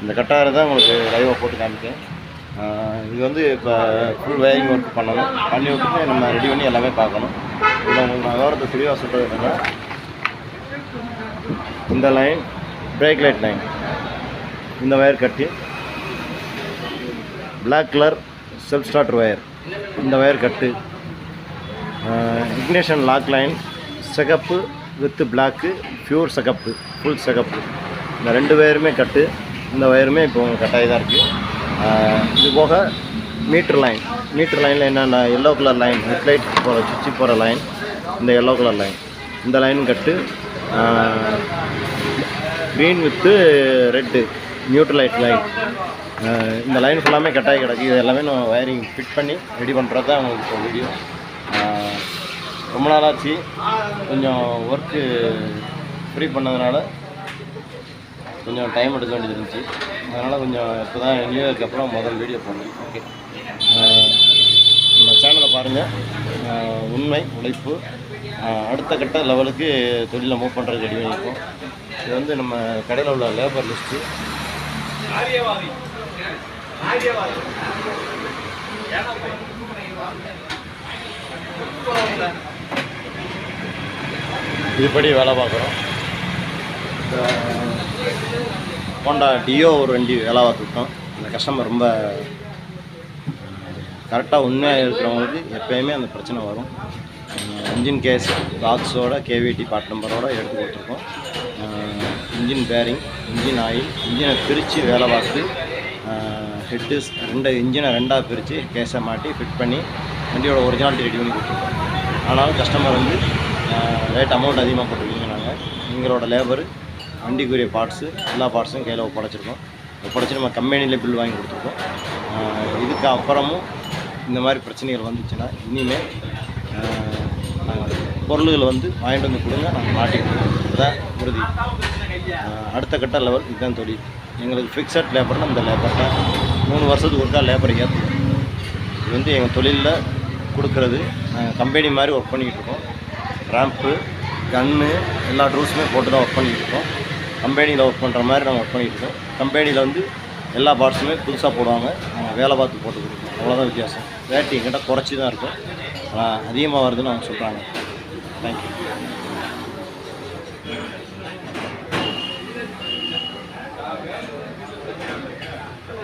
இந்த கட்டாரை தான் உங்களுக்கு லைவாக போட்டு காமிக்கேன். இது வந்து இப்போ ஃபுல் வயரிங் ஒர்க் பண்ணணும். பண்ணி விட்டுட்டு நம்ம ரெடி பண்ணி எல்லாமே பார்க்கணும். இதில் உங்களுக்கு நான் விவரத்தை தெளிவாக சொல்கிறது என்னென்னா, இந்த லைன் பிரேக் லைட் லைன், இந்த ஒயர் கட்டி, black colour self starter wire, இந்த ஒயர் கட்டு, இக்னிஷன் லாக் லைன் செகப்பு வித்து பிளாக்கு, பியூர் செகப்பு, ஃபுல் செகப்பு, இந்த 2 ஒயருமே கட்டு. இந்த ஒயருமே இப்போ உங்களுக்கு கட்டாகி தான் இருக்குது. இது போக மீட்ரு லைனில் என்னென்ன எல்லோ கலர் லைன், ஹெட்லைட் போகிற சுவிட்சு போகிற லைன், இந்த எல்லோ கலர் லைன், இந்த லைனும் கட்டு. Green with red neutral light line, இந்த லைன் ஃபுல்லாமே கட்டாகி கிடக்கு. இது எல்லாமே நம்ம வயரிங் ஃபிட் பண்ணி ரெடி பண்ணுறது தான் உங்களுக்கு இப்போ வீடியோ. ரொம்ப நாளாச்சு, கொஞ்சம் ஒர்க்கு ஃப்ரீ பண்ணதுனால கொஞ்சம் டைம் எடுக்க வேண்டியது இருந்துச்சு. அதனால் கொஞ்சம் இப்போ தான் நியூ இயருக்கு அப்புறம் முதல் வீடியோ போடணும். ஓகே, நம்ம சேனலை பாருங்கள். உண்மை உழைப்பு அடுத்த கட்ட லெவலுக்கு தொழிலை மூவ் பண்ணுறதுக்கு ரெடி பண்ணியிருக்கோம். இது வந்து நம்ம கடையில் உள்ள லேபர் லிஸ்ட்டு. இதுபடி வேலை பார்க்குறோம். ஹோண்டா டியோ ஒரு வண்டி வேலை பார்த்துக்கிட்டோம். அந்த கஸ்டமர் ரொம்ப கரெக்டாக உண்மையாக இருக்கிறவங்களுக்கு எப்போயுமே அந்த பிரச்சனை வரும். இன்ஜின் கேஸ் பாக்ஸோட கேவிடி பார்ட் நம்பரோடு எடுத்து கொடுத்துருக்கோம். இன்ஜின் பேரிங், இன்ஜின் ஆயில், இன்ஜினை பிரித்து வேலை பார்த்து ஹெட்டு 2 இன்ஜினை 2ஆக பிரித்து கேஸை மாட்டி ஃபிட் பண்ணி வண்டியோட ஒரிஜினாலிட்டி ரெடி பண்ணி கொடுத்துருக்கோம். ஆனாலும் கஸ்டமர் வந்து ரேட் அமௌண்ட் அதிகமாக போட்டிருக்கீங்க. நாங்கள் எங்களோட லேபரு வண்டிக்குரிய பார்ட்ஸு எல்லா பார்ட்ஸும் கையில் ஒப்படைச்சி நம்ம கம்பெனியில் பில் வாங்கி கொடுத்துருக்கோம். இதுக்கு அப்புறமும் இந்த மாதிரி பிரச்சனைகள் வந்துச்சுன்னா இனிமேல் பொருள்கள் வந்து வாங்கிட்டு வந்து கொடுங்க, நாங்கள் மாட்டி கொடுப்போம். இதுதான் உறுதி. அடுத்த கட்ட லெவல் இதுதான் தொழில். எங்களுக்கு ஃபிக்ஸட் லேபர்னால் இந்த லேபர் தான் 3 வருஷத்துக்கு ஒருக்கா லேபரை ஏற்றுவோம். இது வந்து எங்கள் தொழிலில் கொடுக்குறது. நாங்கள் கம்பெனி மாதிரி ஒர்க் பண்ணிக்கிட்டு இருக்கோம். ரேம்ப்பு, கன்னு எல்லா டூல்ஸுமே போட்டு தான் ஒர்க் பண்ணிக்கிட்டு இருக்கோம். கம்பெனியில் ஒர்க் பண்ணுற மாதிரி நாங்கள் ஒர்க் பண்ணிக்கிட்டு இருக்கோம். கம்பெனியில் வந்து எல்லா பார்ட்ஸுமே புதுசாக போடுவாங்க, நாங்கள் வேலை பார்த்து போட்டு கொடுப்போம். அவ்வளோதான் வித்தியாசம். ரேட்டு எங்கிட்ட குறைச்சி தான் இருக்கும், ஆனால் அதிகமாக வருதுன்னு அவங்க சொல்கிறாங்க. தேங்க்யூ.